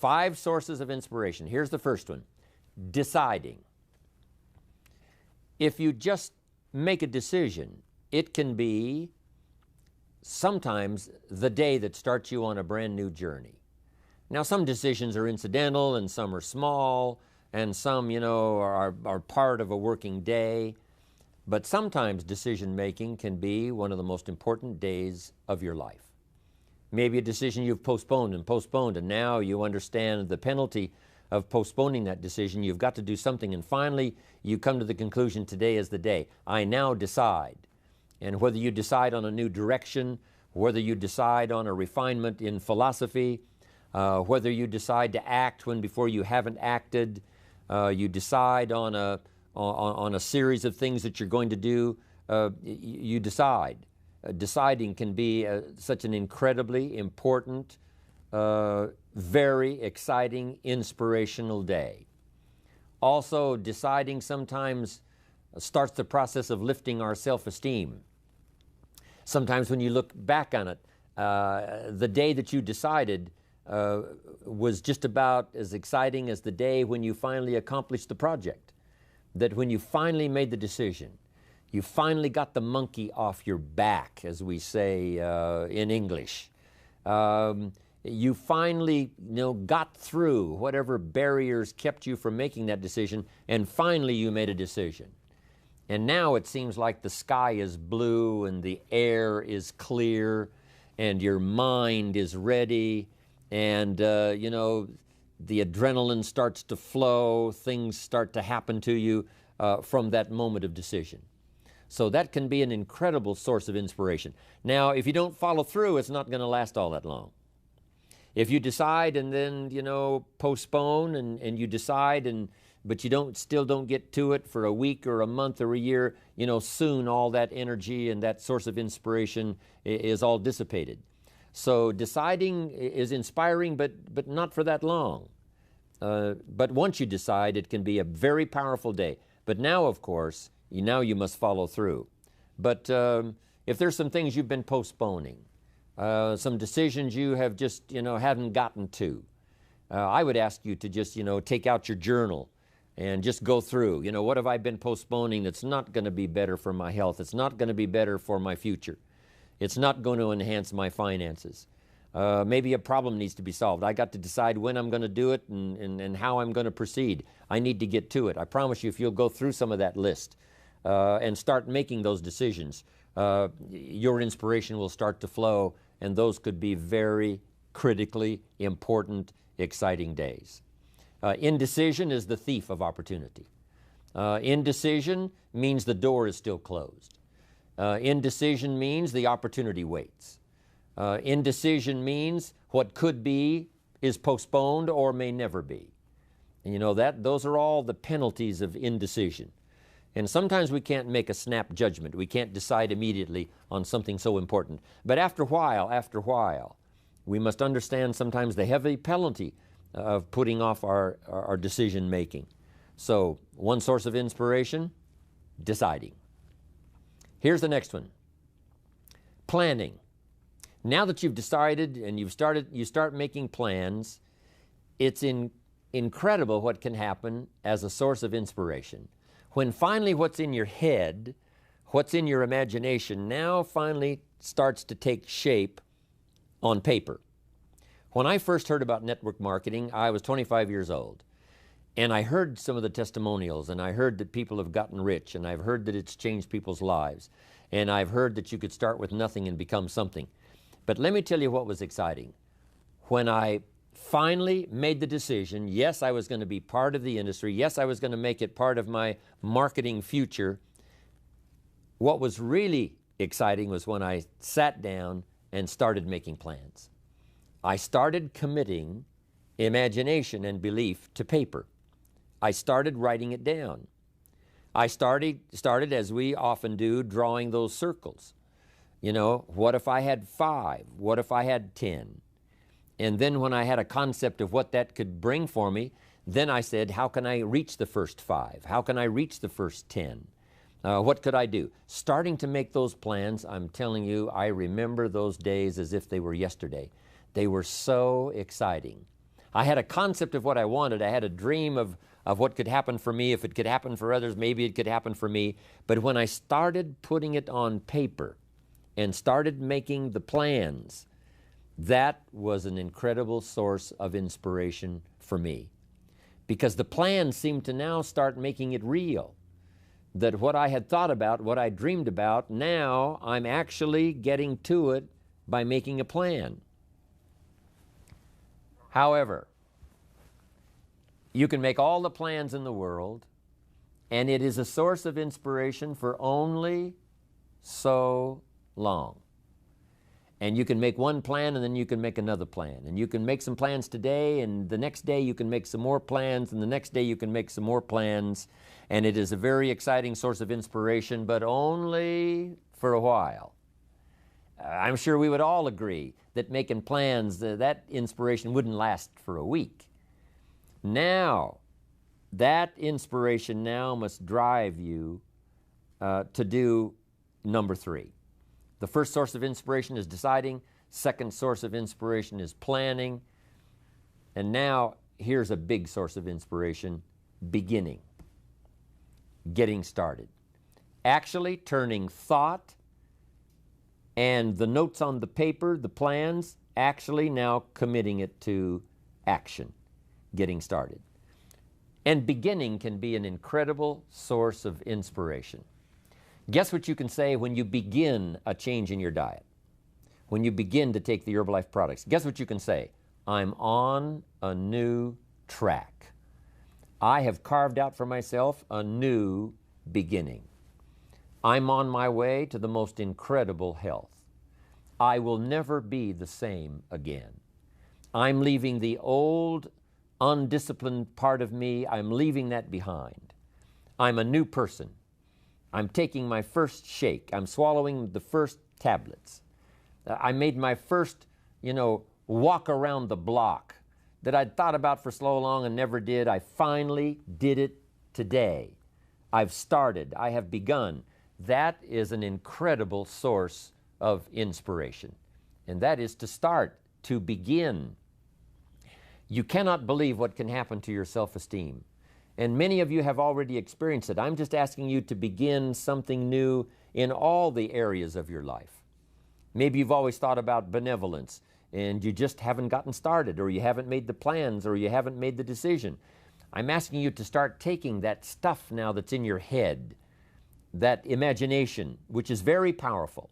5 sources of inspiration. Here's the first one: deciding. If you just make a decision, it can be sometimes the day that starts you on a brand new journey. Now, some decisions are incidental and some are small and some, are part of a working day. But sometimes decision making can be one of the most important days of your life. Maybe a decision you've postponed, and now you understand the penalty of postponing that decision. You've got to do something, and finally you come to the conclusion, today is the day. I now decide. And whether you decide on a new direction, whether you decide on a refinement in philosophy, whether you decide to act when before you haven't acted, you decide on a series of things that you're going to do, you decide. Deciding can be such an incredibly important, very exciting, inspirational day. Also, deciding sometimes starts the process of lifting our self-esteem. Sometimes when you look back on it, the day that you decided was just about as exciting as the day when you finally accomplished the project. That when you finally made the decision, you finally got the monkey off your back, as we say in English. You finally got through whatever barriers kept you from making that decision, and finally you made a decision. And now it seems like the sky is blue and the air is clear and your mind is ready, and the adrenaline starts to flow, things start to happen to you from that moment of decision. So that can be an incredible source of inspiration. Now, if you don't follow through, it's not going to last all that long. If you decide and then, postpone and you decide, but you still don't get to it for a week or a month or a year, soon all that energy and that source of inspiration is all dissipated. So deciding is inspiring, but not for that long. But once you decide, it can be a very powerful day. But now, of course, you must follow through. But if there's some things you've been postponing, some decisions you have just, haven't gotten to, I would ask you to just, take out your journal and just go through, what have I been postponing that's not going to be better for my health? It's not going to be better for my future. It's not going to enhance my finances. Maybe a problem needs to be solved. I got to decide when I'm going to do it and how I'm going to proceed. I need to get to it. I promise you, if you'll go through some of that list and start making those decisions, your inspiration will start to flow, and those could be very critically important, exciting days. Indecision is the thief of opportunity. Indecision means the door is still closed. Indecision means the opportunity waits. Indecision means what could be is postponed or may never be. And those are all the penalties of indecision. And sometimes we can't make a snap judgment. We can't decide immediately on something so important. But after a while, we must understand sometimes the heavy penalty of putting off our decision making. So, one source of inspiration, deciding. Here's the next one: planning. Now that you've decided and you start making plans, it's incredible what can happen as a source of inspiration. When finally what's in your head, what's in your imagination, now finally starts to take shape on paper. When I first heard about network marketing, I was 25 years old. And I heard some of the testimonials, and I heard that people have gotten rich, and I've heard that it's changed people's lives. And I've heard that you could start with nothing and become something. But let me tell you what was exciting. When I finally made the decision, yes, I was going to be part of the industry, yes, I was going to make it part of my marketing future, what was really exciting was when I sat down and started making plans. I started committing imagination and belief to paper. I started writing it down. I started, as we often do, drawing those circles. What if I had 5? What if I had 10? And then when I had a concept of what that could bring for me, then I said, how can I reach the first 5? How can I reach the first 10? What could I do? Starting to make those plans, I'm telling you, I remember those days as if they were yesterday. They were so exciting. I had a concept of what I wanted. I had a dream of what could happen for me. If it could happen for others, maybe it could happen for me. But when I started putting it on paper and started making the plans, that was an incredible source of inspiration for me. Because the plans seemed to now start making it real. That what I had thought about, what I dreamed about, now I'm actually getting to it by making a plan. However, you can make all the plans in the world, and it is a source of inspiration for only so long. And you can make one plan, and then you can make another plan. And you can make some plans today, and the next day you can make some more plans, and the next day you can make some more plans. And it is a very exciting source of inspiration, but only for a while. I'm sure we would all agree that making plans, that inspiration wouldn't last for a week. Now, that inspiration now must drive you to do number 3. The first source of inspiration is deciding. Second source of inspiration is planning. And now, here's a big source of inspiration, beginning. Getting started. Actually turning thought and the notes on the paper, the plans, actually now committing it to action, getting started. And beginning can be an incredible source of inspiration. Guess what you can say when you begin a change in your diet? When you begin to take the Herbalife products, guess what you can say? I'm on a new track. I have carved out for myself a new beginning. I'm on my way to the most incredible health. I will never be the same again. I'm leaving the old, undisciplined part of me. I'm leaving that behind. I'm a new person. I'm taking my first shake. I'm swallowing the first tablets. I made my first, walk around the block that I'd thought about for so long and never did. I finally did it today. I've started. I have begun. That is an incredible source of inspiration. And that is to start, to begin. You cannot believe what can happen to your self-esteem. And many of you have already experienced it. I'm just asking you to begin something new in all the areas of your life. Maybe you've always thought about benevolence and you just haven't gotten started, or you haven't made the plans, or you haven't made the decision. I'm asking you to start taking that stuff now that's in your head, that imagination, which is very powerful,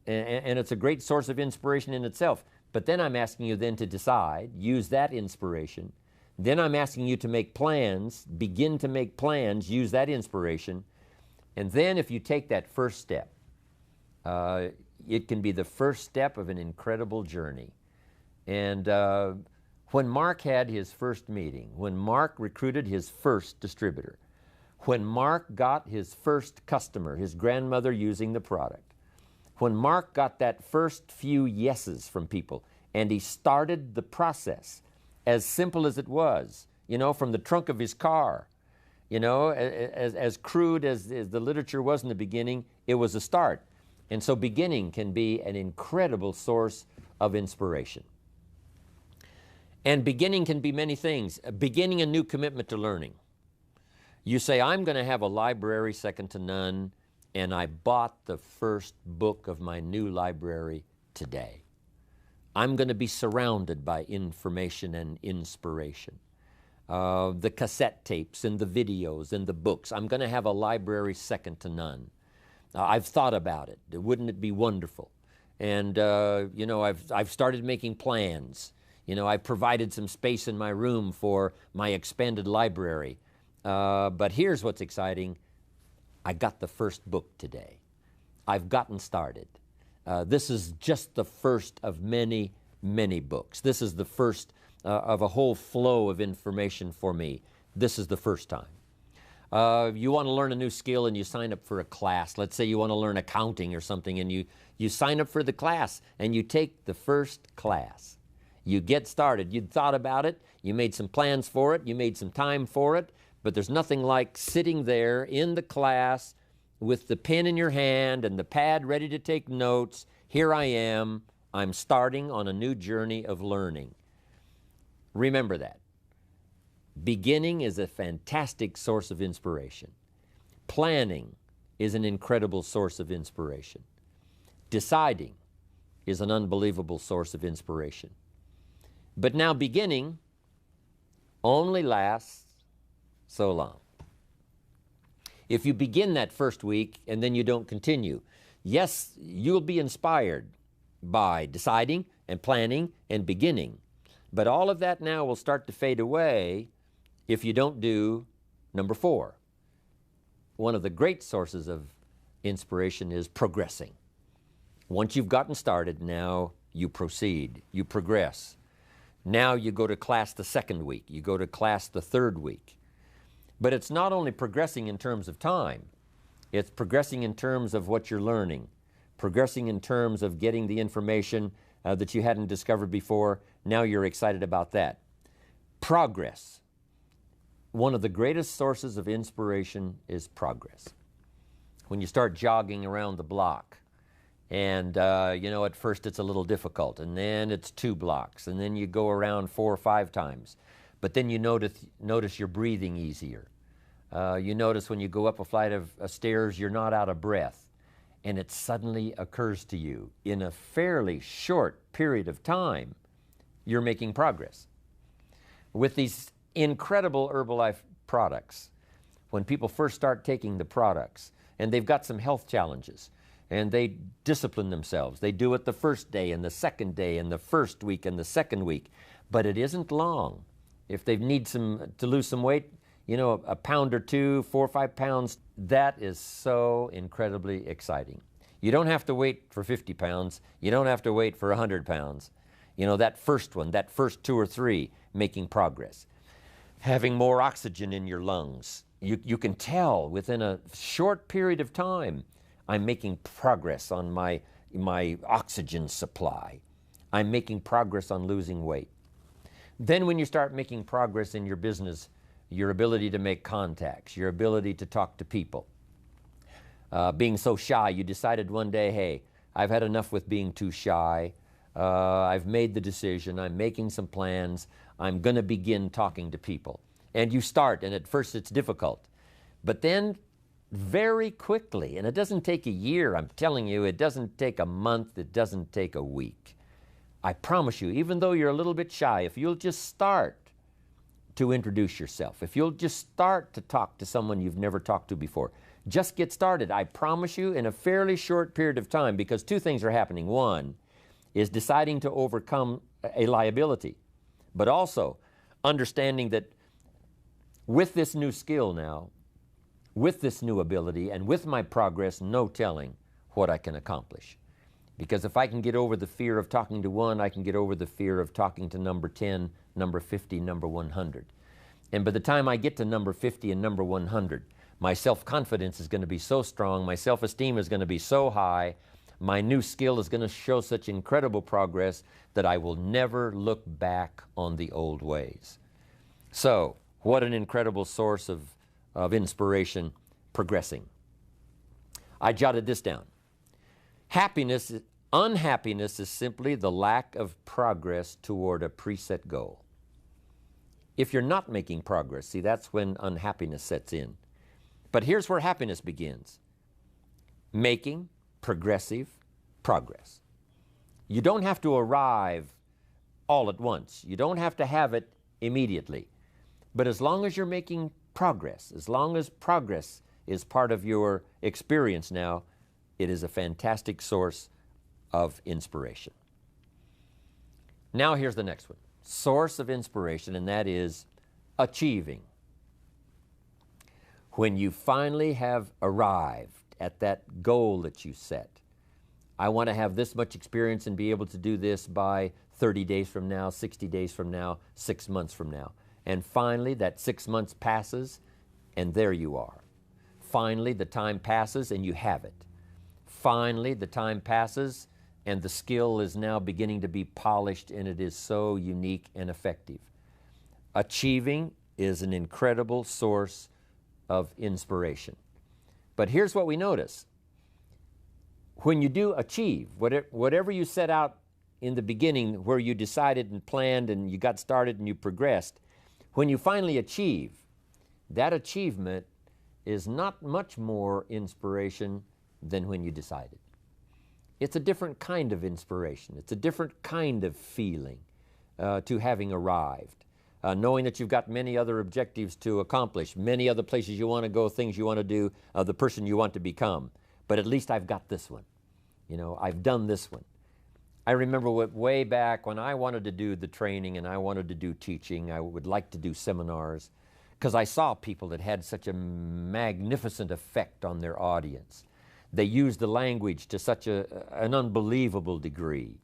and it's a great source of inspiration in itself. But then I'm asking you then to decide, use that inspiration. Then I'm asking you to make plans, begin to make plans, use that inspiration. And then if you take that first step, it can be the first step of an incredible journey. And when Mark had his first meeting, when Mark recruited his first distributor, when Mark got his first customer, his grandmother using the product, when Mark got that first few yeses from people, and he started the process, as simple as it was, from the trunk of his car, as crude as the literature was in the beginning, it was a start. And so beginning can be an incredible source of inspiration. And beginning can be many things. Beginning a new commitment to learning. You say, I'm going to have a library second to none, and I bought the first book of my new library today. I'm going to be surrounded by information and inspiration. The cassette tapes and the videos and the books. I'm going to have a library second to none. I've thought about it. Wouldn't it be wonderful? And, I've started making plans. I've provided some space in my room for my expanded library. But here's what's exciting. I got the first book today. I've gotten started. This is just the first of many, many books. This is the first of a whole flow of information for me. This is the first time. You want to learn a new skill and you sign up for a class. Let's say you want to learn accounting or something, and you sign up for the class and you take the first class. You get started. You'd thought about it. You made some plans for it. You made some time for it. But there's nothing like sitting there in the class with the pen in your hand and the pad ready to take notes. Here I am. I'm starting on a new journey of learning. Remember that. Beginning is a fantastic source of inspiration. Planning is an incredible source of inspiration. Deciding is an unbelievable source of inspiration. But now beginning only lasts so long. If you begin that first week and then you don't continue, yes, you'll be inspired by deciding and planning and beginning. But all of that now will start to fade away if you don't do number 4. One of the great sources of inspiration is progressing. Once you've gotten started, now you proceed, you progress. Now you go to class the second week, you go to class the third week. But it's not only progressing in terms of time, it's progressing in terms of what you're learning, progressing in terms of getting the information that you hadn't discovered before. Now you're excited about that. Progress. One of the greatest sources of inspiration is progress. When you start jogging around the block, and at first it's a little difficult, and then it's 2 blocks, and then you go around 4 or 5 times. But then you notice you're breathing easier. You notice when you go up a flight of stairs, you're not out of breath. And it suddenly occurs to you, in a fairly short period of time, you're making progress. With these incredible Herbalife products, when people first start taking the products, and they've got some health challenges, and they discipline themselves. They do it the first day and the second day and the first week and the second week. But it isn't long. If they need to lose some weight, a pound or 2, 4 or 5 pounds, that is so incredibly exciting. You don't have to wait for 50 pounds. You don't have to wait for 100 pounds. That first one, that first 2 or 3, making progress. Having more oxygen in your lungs. You can tell within a short period of time, I'm making progress on my oxygen supply. I'm making progress on losing weight. Then when you start making progress in your business, your ability to make contacts, your ability to talk to people. Being so shy, you decided one day, hey, I've had enough with being too shy. I've made the decision. I'm making some plans. I'm going to begin talking to people. And you start, and at first it's difficult. But then very quickly, and it doesn't take a year, I'm telling you, it doesn't take a month, it doesn't take a week. I promise you, even though you're a little bit shy, if you'll just start to introduce yourself, if you'll just start to talk to someone you've never talked to before, just get started. I promise you, in a fairly short period of time, because 2 things are happening. One is deciding to overcome a liability, but also understanding that with this new skill now, with this new ability, and with my progress, no telling what I can accomplish. Because if I can get over the fear of talking to 1, I can get over the fear of talking to number 10, number 50, number 100. And by the time I get to number 50 and number 100, my self-confidence is going to be so strong, my self-esteem is going to be so high, my new skill is going to show such incredible progress that I will never look back on the old ways. So, what an incredible source of inspiration, progressing. I jotted this down. Unhappiness is simply the lack of progress toward a preset goal. If you're not making progress, see, that's when unhappiness sets in. But here's where happiness begins. Making progressive progress. You don't have to arrive all at once. You don't have to have it immediately. But as long as you're making progress, as long as progress is part of your experience now, it is a fantastic source of inspiration. Now here's the next one. Source of inspiration, and that is achieving. When you finally have arrived at that goal that you set, I want to have this much experience and be able to do this by 30 days from now, 60 days from now, 6 months from now. And finally, that 6 months passes, and there you are. Finally, the time passes, and you have it. Finally, the time passes, and the skill is now beginning to be polished, and it is so unique and effective. Achieving is an incredible source of inspiration. But here's what we notice. When you do achieve, whatever you set out in the beginning where you decided and planned and you got started and you progressed, when you finally achieve, that achievement is not much more inspiration than when you decided. It's a different kind of inspiration. It's a different kind of feeling to having arrived. Knowing that you've got many other objectives to accomplish, many other places you want to go, things you want to do, the person you want to become. But at least I've got this one. You know, I've done this one. I remember way back when I wanted to do the training and I wanted to do teaching, I would like to do seminars, because I saw people that had such a magnificent effect on their audience. They used the language to such an unbelievable degree.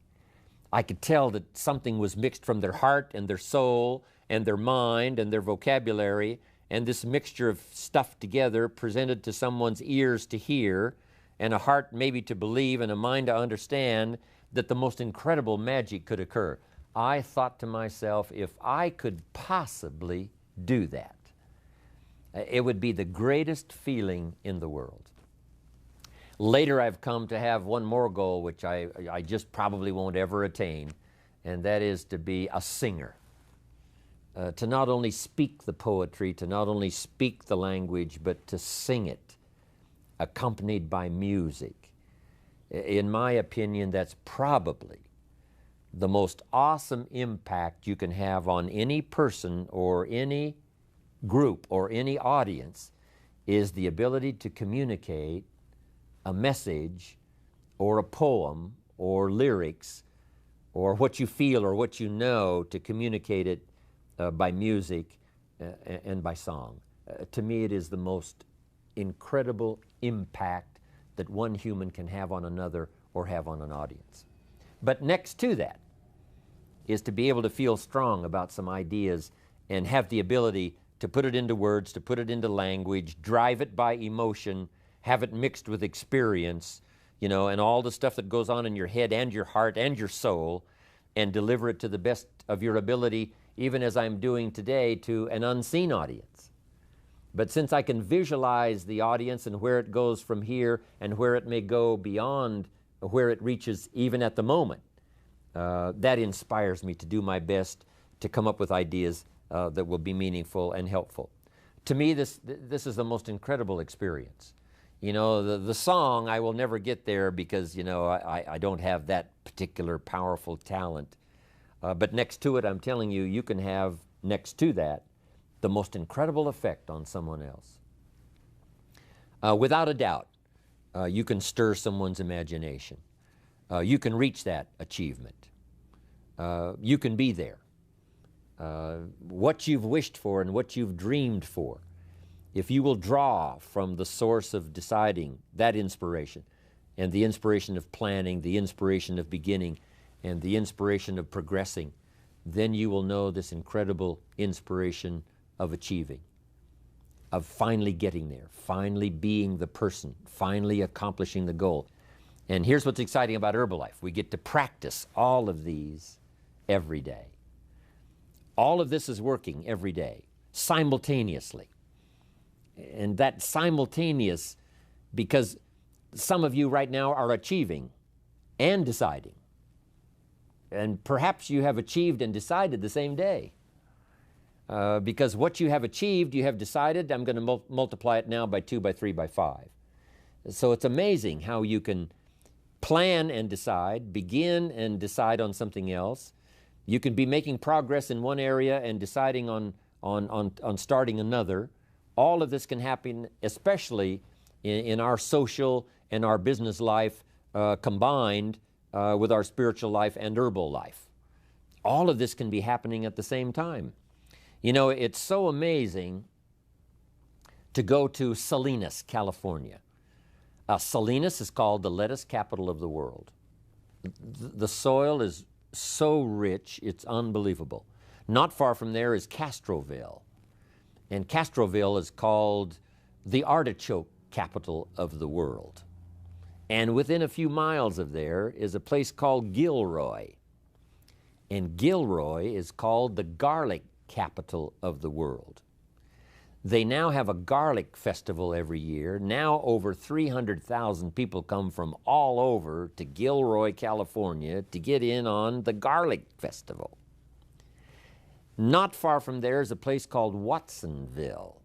I could tell that something was mixed from their heart and their soul and their mind and their vocabulary, and this mixture of stuff together presented to someone's ears to hear and a heart maybe to believe and a mind to understand, that the most incredible magic could occur. I thought to myself, if I could possibly do that, it would be the greatest feeling in the world. Later I've come to have one more goal, which I just probably won't ever attain, and that is to be a singer. To not only speak the poetry, to not only speak the language, but to sing it, accompanied by music. In my opinion, that's probably the most awesome impact you can have on any person or any group or any audience, is the ability to communicate a message or a poem or lyrics or what you feel or what you know, to communicate it by music and by song. To me, it is the most incredible impact that one human can have on another or have on an audience. But next to that is to be able to feel strong about some ideas and have the ability to put it into words, to put it into language, drive it by emotion, have it mixed with experience, you know, and all the stuff that goes on in your head and your heart and your soul, and deliver it to the best of your ability, even as I'm doing today, to an unseen audience. But since I can visualize the audience and where it goes from here and where it may go beyond where it reaches even at the moment, that inspires me to do my best to come up with ideas that will be meaningful and helpful. To me, this is the most incredible experience. You know, the song, I will never get there because, you know, I don't have that particular powerful talent. But next to it, I'm telling you, you can have next to that the most incredible effect on someone else. Without a doubt, you can stir someone's imagination. You can reach that achievement. You can be there. What you've wished for and what you've dreamed for, if you will draw from the source of deciding, that inspiration, and the inspiration of planning, the inspiration of beginning, and the inspiration of progressing, then you will know this incredible inspiration of achieving, of finally getting there, finally being the person, finally accomplishing the goal. And here's what's exciting about Herbalife. We get to practice all of these every day. All of this is working every day, simultaneously. And that simultaneous, because some of you right now are achieving and deciding. And perhaps you have achieved and decided the same day. Because what you have achieved, you have decided, I'm going to multiply it now by 2, by 3, by 5. So it's amazing how you can plan and decide, begin and decide on something else. You can be making progress in one area and deciding on starting another. All of this can happen, especially in our social and our business life combined with our spiritual life and herbal life. All of this can be happening at the same time. You know, it's so amazing to go to Salinas, California. Salinas is called the lettuce capital of the world. The soil is so rich, it's unbelievable. Not far from there is Castroville. And Castroville is called the artichoke capital of the world. And within a few miles of there is a place called Gilroy. And Gilroy is called the garlic capital of the world. They now have a garlic festival every year. Now over 300,000 people come from all over to Gilroy, California to get in on the garlic festival. Not far from there is a place called Watsonville.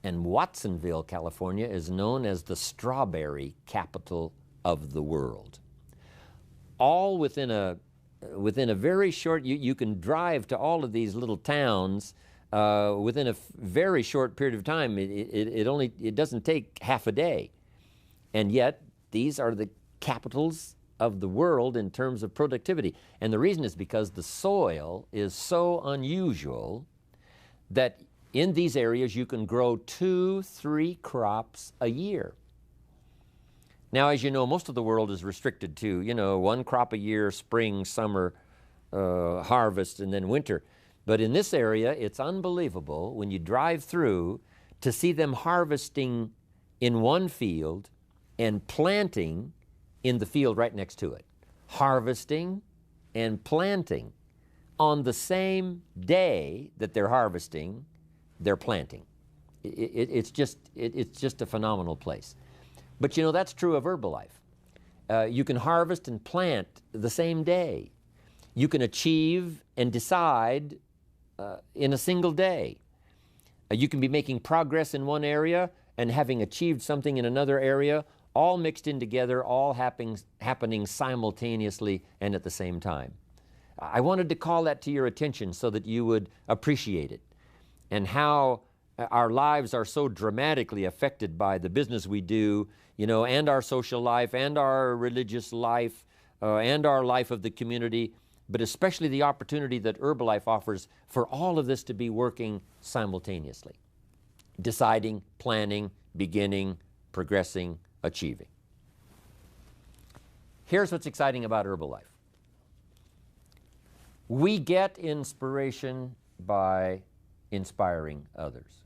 And Watsonville, California is known as the strawberry capital of the world. All within a very short, you can drive to all of these little towns within a very short period of time. It doesn't take half a day. And yet, these are the capitals of the world in terms of productivity. And the reason is because the soil is so unusual that in these areas you can grow 2-3 crops a year. Now, as you know, most of the world is restricted to, 1 crop a year, spring, summer, harvest, and then winter. But in this area, it's unbelievable when you drive through to see them harvesting in one field and planting in the field right next to it. Harvesting and planting. On the same day that they're harvesting, they're planting. It's just a phenomenal place. But that's true of Herbalife. You can harvest and plant the same day. You can achieve and decide in a single day. You can be making progress in one area and having achieved something in another area, all mixed in together, all happening simultaneously and at the same time. I wanted to call that to your attention so that you would appreciate it, and how our lives are so dramatically affected by the business we do, and our social life, and our religious life, and our life of the community, but especially the opportunity that Herbalife offers for all of this to be working simultaneously. Deciding, planning, beginning, progressing, achieving. Here's what's exciting about Herbalife. We get inspiration by inspiring others.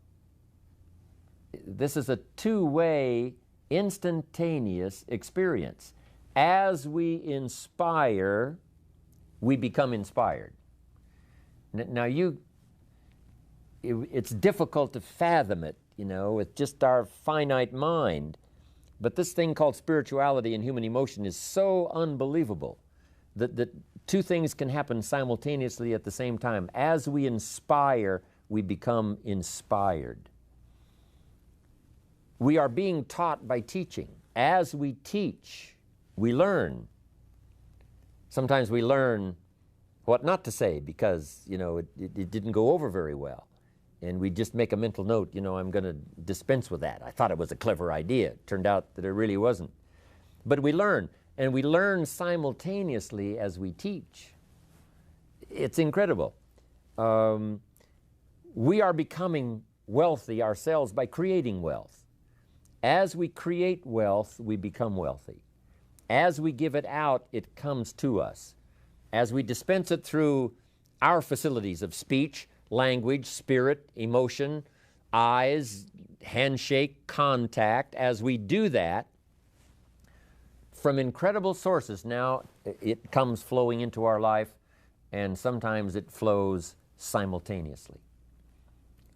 This is a two-way, instantaneous experience. As we inspire, we become inspired. Now, it's difficult to fathom it, with just our finite mind. But this thing called spirituality and human emotion is so unbelievable that two things can happen simultaneously at the same time. As we inspire, we become inspired. We are being taught by teaching. As we teach, we learn. Sometimes we learn what not to say because, it didn't go over very well. And we just make a mental note, I'm going to dispense with that. I thought it was a clever idea. It turned out that it really wasn't. But we learn, and we learn simultaneously as we teach. It's incredible. We are becoming wealthy ourselves by creating wealth. As we create wealth, we become wealthy. As we give it out, it comes to us. As we dispense it through our facilities of speech, language, spirit, emotion, eyes, handshake, contact, as we do that, from incredible sources, now it comes flowing into our life, and sometimes it flows simultaneously.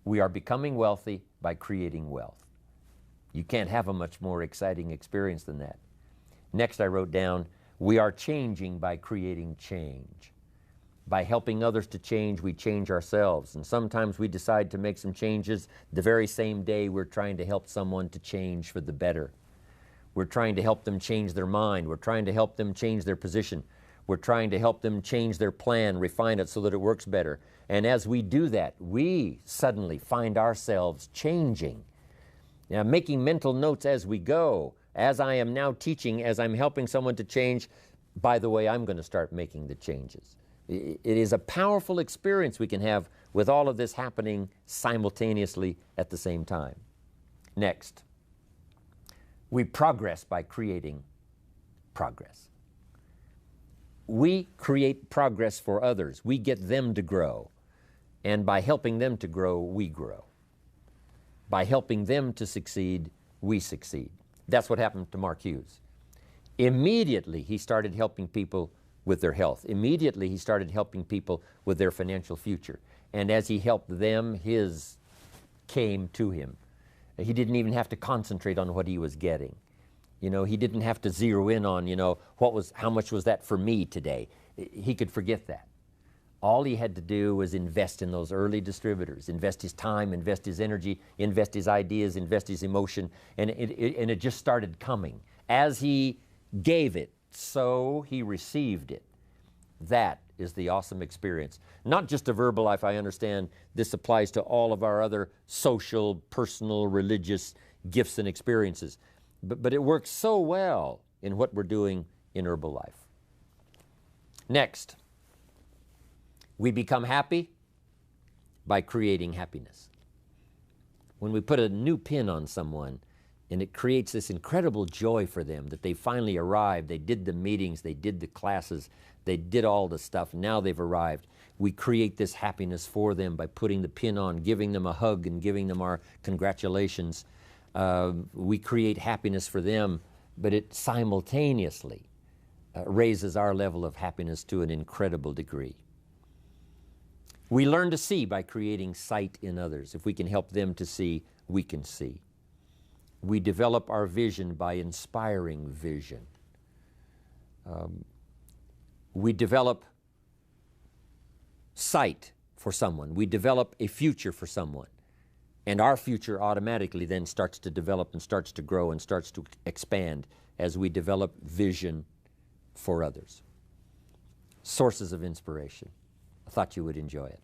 We are becoming wealthy by creating wealth. You can't have a much more exciting experience than that. Next, I wrote down, we are changing by creating change. By helping others to change, we change ourselves. And sometimes we decide to make some changes the very same day we're trying to help someone to change for the better. We're trying to help them change their mind. We're trying to help them change their position. We're trying to help them change their plan, refine it so that it works better. And as we do that, we suddenly find ourselves changing. Now, making mental notes as we go. As I am now teaching, as I'm helping someone to change, by the way, I'm going to start making the changes. It is a powerful experience we can have with all of this happening simultaneously at the same time. Next, we progress by creating progress. We create progress for others. We get them to grow. And by helping them to grow, we grow. By helping them to succeed, we succeed. That's what happened to Mark Hughes. Immediately, he started helping people with their health. Immediately, he started helping people with their financial future. And as he helped them, his came to him. He didn't even have to concentrate on what he was getting. You know, he didn't have to zero in on, you know, how much was that for me today? He could forget that. All he had to do was invest in those early distributors, invest his time, invest his energy, invest his ideas, invest his emotion, and it just started coming. As he gave it, so he received it. That is the awesome experience. Not just a Verbalife, I understand this applies to all of our other social, personal, religious gifts and experiences. But it works so well in what we're doing in Herbalife. Next, we become happy by creating happiness. When we put a new pin on someone and it creates this incredible joy for them that they finally arrived, they did the meetings, they did the classes, they did all the stuff, now they've arrived. We create this happiness for them by putting the pin on, giving them a hug and giving them our congratulations. We create happiness for them, but it simultaneously raises our level of happiness to an incredible degree. We learn to see by creating sight in others. If we can help them to see, we can see. We develop our vision by inspiring vision. We develop sight for someone. We develop a future for someone. And our future automatically then starts to develop and starts to grow and starts to expand as we develop vision for others. Sources of inspiration. I thought you would enjoy it.